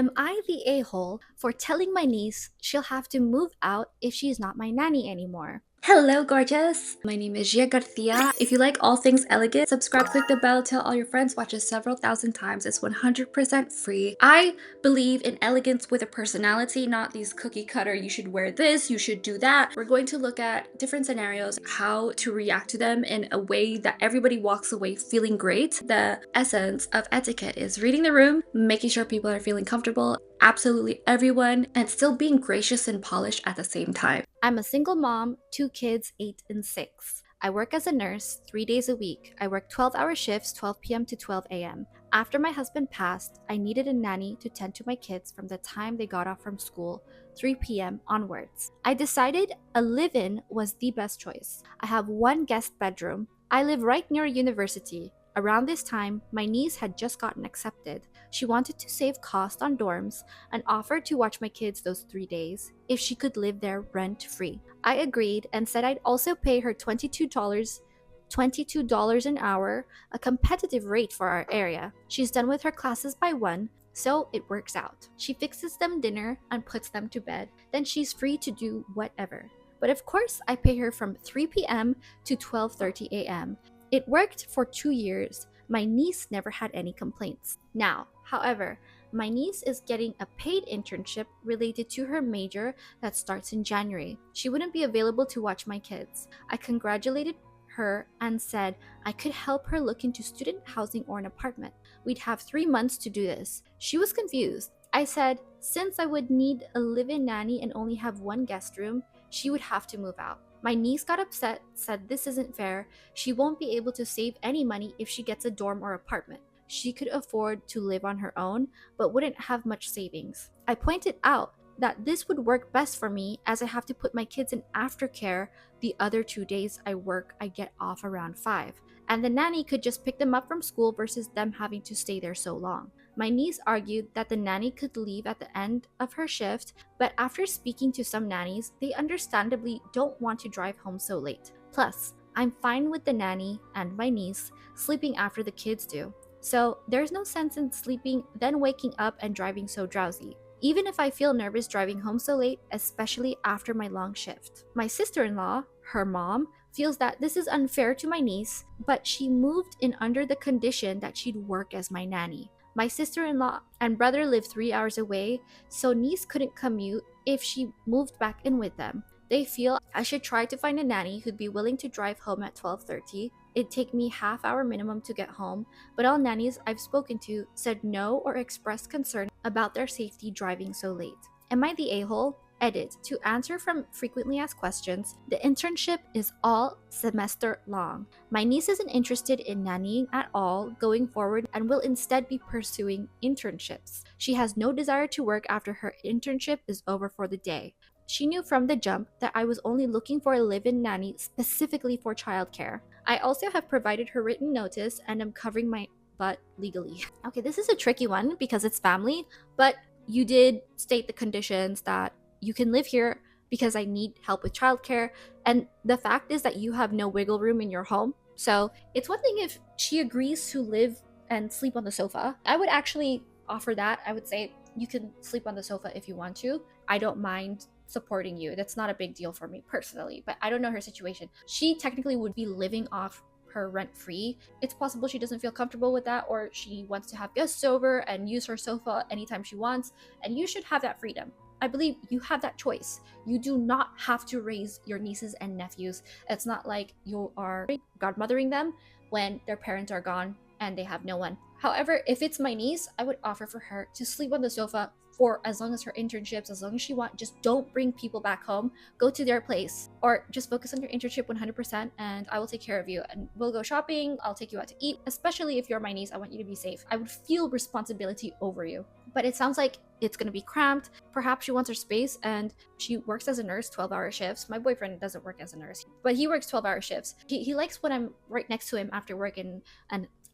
Am I the a-hole for telling my niece she'll have to move out if she's not my nanny anymore? Hello, gorgeous! My name is Gia Garcia. If you like all things elegant, subscribe, click the bell, tell all your friends, watch it several thousand times. It's 100% free. I believe in elegance with a personality, not these cookie cutter, you should wear this, you should do that. We're going to look at different scenarios, how to react to them in a way that everybody walks away feeling great. The essence of etiquette is reading the room, making sure people are feeling comfortable, absolutely everyone, and still being gracious and polished at the same time. I'm a single mom, 2 kids, 8 and 6. I work as a nurse 3 days a week. I work 12-hour shifts, 12 p.m. to 12 a.m. After my husband passed, I needed a nanny to tend to my kids from the time they got off from school, 3 p.m. onwards. I decided a live-in was the best choice. I have one guest bedroom. I live right near a university. Around this time, my niece had just gotten accepted. She wanted to save cost on dorms and offered to watch my kids those 3 days if she could live there rent-free. I agreed and said I'd also pay her $22 an hour, a competitive rate for our area. She's done with her classes by 1, so it works out. She fixes them dinner and puts them to bed. Then she's free to do whatever. But of course, I pay her from 3 p.m. to 12:30 a.m. It worked for 2 years. My niece never had any complaints. Now, however, my niece is getting a paid internship related to her major that starts in January. She wouldn't be available to watch my kids. I congratulated her and said I could help her look into student housing or an apartment. We'd have 3 months to do this. She was confused. I said, since I would need a live-in nanny and only have one guest room, she would have to move out. My niece got upset, said this isn't fair. She won't be able to save any money if she gets a dorm or apartment. She could afford to live on her own, but wouldn't have much savings. I pointed out that this would work best for me as I have to put my kids in aftercare the other 2 days I work. I get off around 5. And the nanny could just pick them up from school versus them having to stay there so long. My niece argued that the nanny could leave at the end of her shift, but after speaking to some nannies, they understandably don't want to drive home so late. Plus, I'm fine with the nanny and my niece sleeping after the kids do. So there's no sense in sleeping, then waking up and driving so drowsy. Even if I feel nervous driving home so late, especially after my long shift. My sister-in-law, her mom, feels that this is unfair to my niece, but she moved in under the condition that she'd work as my nanny. My sister-in-law and brother live 3 hours away, so niece couldn't commute if she moved back in with them. They feel I should try to find a nanny who'd be willing to drive home at 12:30. It'd take me half-hour minimum to get home, but all nannies I've spoken to said no or expressed concern about their safety driving so late. Am I the a-hole? Edit. To answer from frequently asked questions, the internship is all semester long. My niece isn't interested in nannying at all going forward and will instead be pursuing internships. She has no desire to work after her internship is over for the day. She knew from the jump that I was only looking for a live-in nanny specifically for childcare. I also have provided her written notice and am covering my butt legally. Okay, this is a tricky one because it's family, but you did state the conditions that you can live here because I need help with childcare. And the fact is that you have no wiggle room in your home. So it's one thing if she agrees to live and sleep on the sofa. I would actually offer that. I would say you can sleep on the sofa if you want to. I don't mind supporting you. That's not a big deal for me personally, but I don't know her situation. She technically would be living off her rent free. It's possible she doesn't feel comfortable with that, or she wants to have guests over and use her sofa anytime she wants, and you should have that freedom. I believe you have that choice. You do not have to raise your nieces and nephews. It's not like you are godmothering them when their parents are gone and they have no one. However, if it's my niece, I would offer for her to sleep on the sofa for as long as her internships, as long as she wants. Just don't bring people back home. Go to their place or just focus on your internship 100% and I will take care of you. And we'll go shopping. I'll take you out to eat. Especially if you're my niece, I want you to be safe. I would feel responsibility over you. But it sounds like it's going to be cramped. Perhaps she wants her space and she works as a nurse, 12-hour shifts. My boyfriend doesn't work as a nurse, but he works 12-hour shifts. He likes when I'm right next to him after work and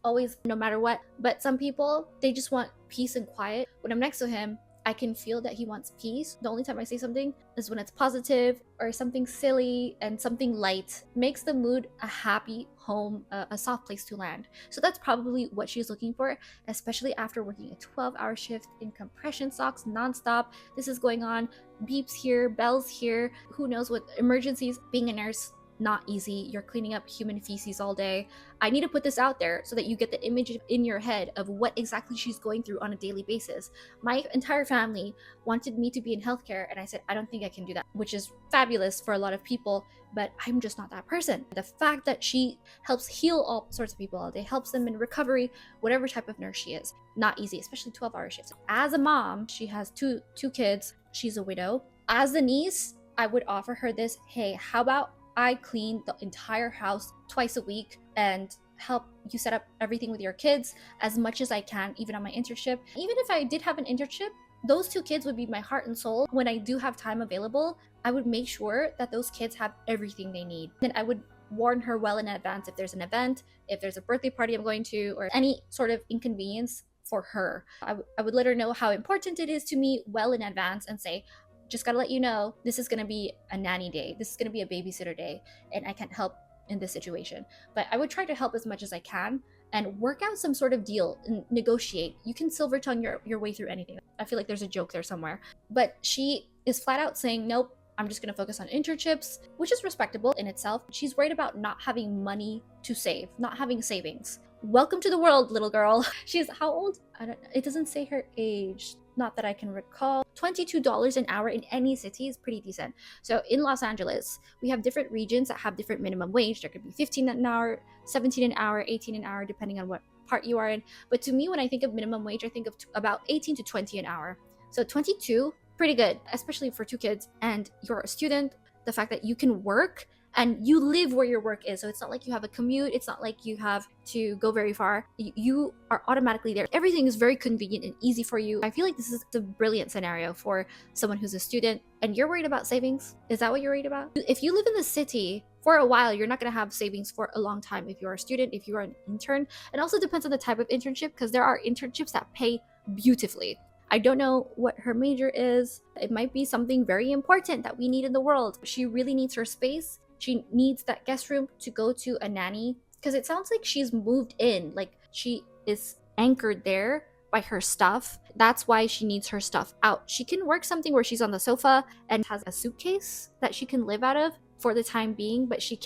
always no matter what. But some people, they just want peace and quiet. When I'm next to him, I can feel that he wants peace. The only time I say something is when it's positive or something silly, and something light makes the mood a happy home, a soft place to land. So that's probably what she's looking for, especially after working a 12-hour shift in compression socks nonstop. This is going on, beeps here, bells here, who knows what emergencies. Being a nurse, not easy. You're cleaning up human feces all day. I need to put this out there so that you get the image in your head of what exactly she's going through on a daily basis. My entire family wanted me to be in healthcare, and I said, I don't think I can do that, which is fabulous for a lot of people, but I'm just not that person. The fact that she helps heal all sorts of people all day, helps them in recovery, whatever type of nurse she is, not easy, especially 12-hour shifts. As a mom, she has two kids. She's a widow. As a niece, I would offer her this, hey, how about I clean the entire house twice a week and help you set up everything with your kids as much as I can, even on my internship. Even if I did have an internship, those 2 kids would be my heart and soul. When I do have time available, I would make sure that those kids have everything they need. Then I would warn her well in advance if there's an event, if there's a birthday party I'm going to, or any sort of inconvenience for her. I would let her know how important it is to me well in advance and say, just gotta let you know, this is gonna be a nanny day. This is gonna be a babysitter day, and I can't help in this situation. But I would try to help as much as I can and work out some sort of deal and negotiate. You can silver tongue your way through anything. I feel like there's a joke there somewhere. But she is flat out saying, nope, I'm just gonna focus on internships, which is respectable in itself. She's worried about not having money to save, not having savings. Welcome to the world, little girl. She's how old? I don't know. It doesn't say her age. Not that I can recall. $22 an hour in any city is pretty decent. So in Los Angeles, we have different regions that have different minimum wage. There could be 15 an hour, 17 an hour, 18 an hour, depending on what part you are in. But to me, when I think of minimum wage, I think of about 18 to 20 an hour. So 22, pretty good, especially for 2 kids. And you're a student, the fact that you can work and you live where your work is. So it's not like you have a commute. It's not like you have to go very far. You are automatically there. Everything is very convenient and easy for you. I feel like this is a brilliant scenario for someone who's a student and you're worried about savings. Is that what you're worried about? If you live in the city for a while, you're not going to have savings for a long time if you're a student, if you're an intern. It also depends on the type of internship, because there are internships that pay beautifully. I don't know what her major is. It might be something very important that we need in the world. She really needs her space. She needs that guest room to go to a nanny, because it sounds like she's moved in, like she is anchored there by her stuff. That's why she needs her stuff out. She can work something where she's on the sofa and has a suitcase that she can live out of for the time being, but she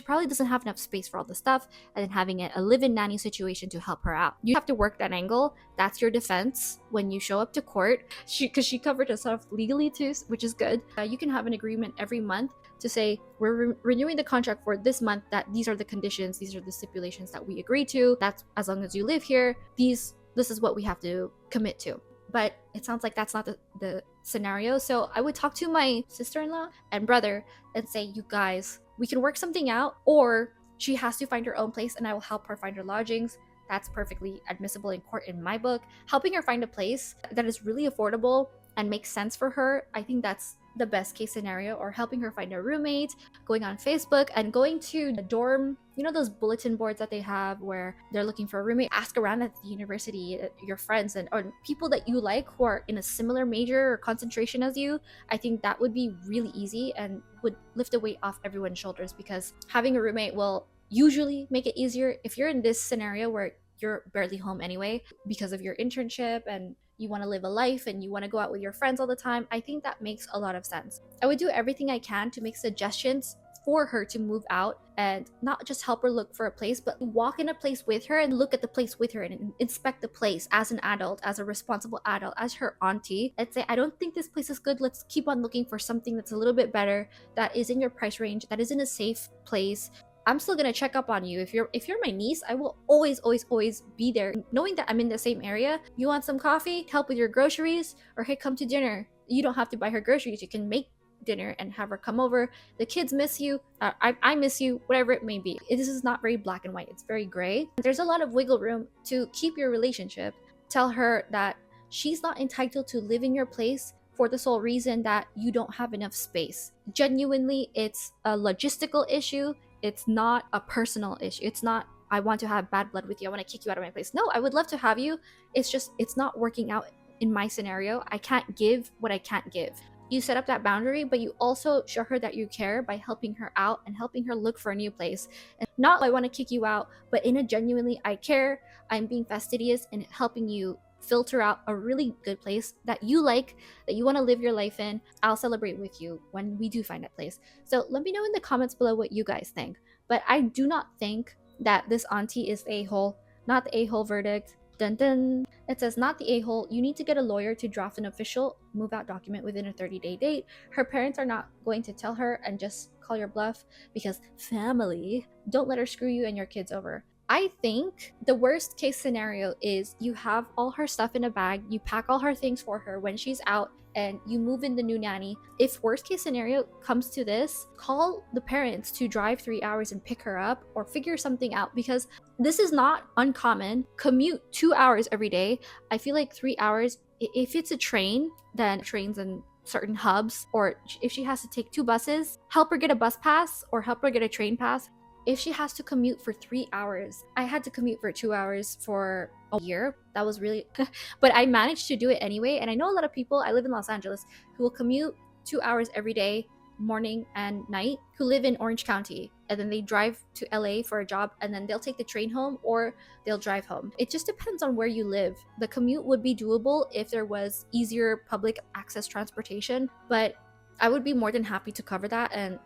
probably doesn't have enough space for all the stuff, and then having a live-in nanny situation to help her out. You have to work that angle. That's your defense when you show up to court, because she covered herself legally too, which is good. You can have an agreement every month to say, we're renewing the contract for this month, that these are the conditions, these are the stipulations that we agree to. That's as long as you live here, this is what we have to commit to. But it sounds like that's not the scenario. So I would talk to my sister-in-law and brother and say, you guys, we can work something out, or she has to find her own place and I will help her find her lodgings. That's perfectly admissible in court in my book. Helping her find a place that is really affordable and makes sense for her, I think that's the best case scenario. Or helping her find a roommate, going on Facebook and going to the dorm, those bulletin boards that they have where they're looking for a roommate. Ask around at the university, your friends or people that you like who are in a similar major or concentration as you. I think that would be really easy and would lift a weight off everyone's shoulders, because having a roommate will usually make it easier. If you're in this scenario where you're barely home anyway because of your internship and you want to live a life and you want to go out with your friends all the time, I think that makes a lot of sense. I would do everything I can to make suggestions for her to move out, and not just help her look for a place, but walk in a place with her and look at the place with her and inspect the place as an adult, as a responsible adult, as her auntie, and say, I don't think this place is good. Let's keep on looking for something that's a little bit better, that is in your price range, that is in a safe place. I'm still gonna check up on you. If you're my niece, I will always be there, knowing that I'm in the same area. You want some coffee, help with your groceries, or hey, come to dinner. You don't have to buy her groceries. You can make dinner and have her come over. The kids miss you. I miss you. Whatever it may be. This is not very black and white. It's very gray. There's a lot of wiggle room to keep your relationship. Tell her that she's not entitled to live in your place for the sole reason that you don't have enough space. Genuinely, it's a logistical issue. It's not a personal issue. It's not, I want to have bad blood with you, I want to kick you out of my place. No, I would love to have you. It's just, it's not working out in my scenario, I can't give what I can't give. You set up that boundary, but you also show her that you care by helping her out and helping her look for a new place. And not, I want to kick you out, but in a genuinely, I care, I'm being fastidious and helping you filter out a really good place that you like, that you want to live your life in. I'll celebrate with you when we do find that place. So let me know in the comments below what you guys think. But I do not think that this auntie is a-hole, not the a-hole verdict. Dun dun. It says, not the a-hole. You need to get a lawyer to draft an official move-out document within a 30-day date. Her parents are not going to tell her and just call your bluff because family. Don't let her screw you and your kids over. I think the worst case scenario is you have all her stuff in a bag, you pack all her things for her when she's out, and you move in the new nanny. If worst case scenario comes to this, call the parents to drive 3 hours and pick her up or figure something out, because this is not uncommon. Commute 2 hours every day. I feel like 3 hours, if it's a train, then trains and certain hubs, or if she has to take 2 buses, help her get a bus pass or help her get a train pass. If she has to commute for 3 hours, I had to commute for 2 hours for a year. That was really, but I managed to do it anyway. And I know a lot of people, I live in Los Angeles, who will commute 2 hours every day, morning and night, who live in Orange County. And then they drive to LA for a job, and then they'll take the train home or they'll drive home. It just depends on where you live. The commute would be doable if there was easier public access transportation, but I would be more than happy to cover that and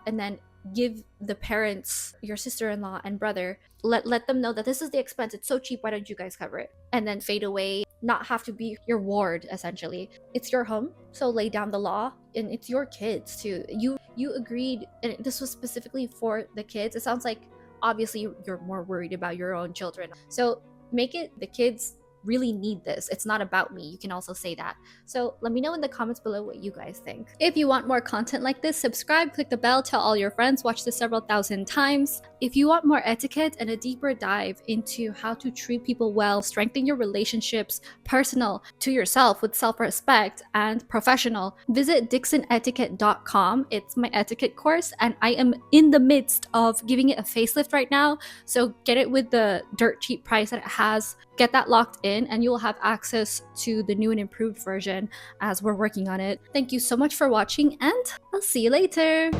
then give the parents, your sister-in-law and brother, let them know that this is the expense, it's so cheap, why don't you guys cover it, and then fade away, not have to be your ward. Essentially, it's your home, so lay down the law, and it's your kids too. You agreed, and this was specifically for the kids. It sounds like obviously you're more worried about your own children, so make it the kids really need this. It's not about me. You can also say that. So let me know in the comments below what you guys think. If you want more content like this, subscribe, click the bell, tell all your friends, watch this several thousand times. If you want more etiquette and a deeper dive into how to treat people well, strengthen your relationships, personal to yourself with self-respect, and professional, visit dixonetiquette.com. It's my etiquette course, and I am in the midst of giving it a facelift right now. So get it with the dirt cheap price that it has. Get that locked in, and you will have access to the new and improved version as we're working on it. Thank you so much for watching, and I'll see you later.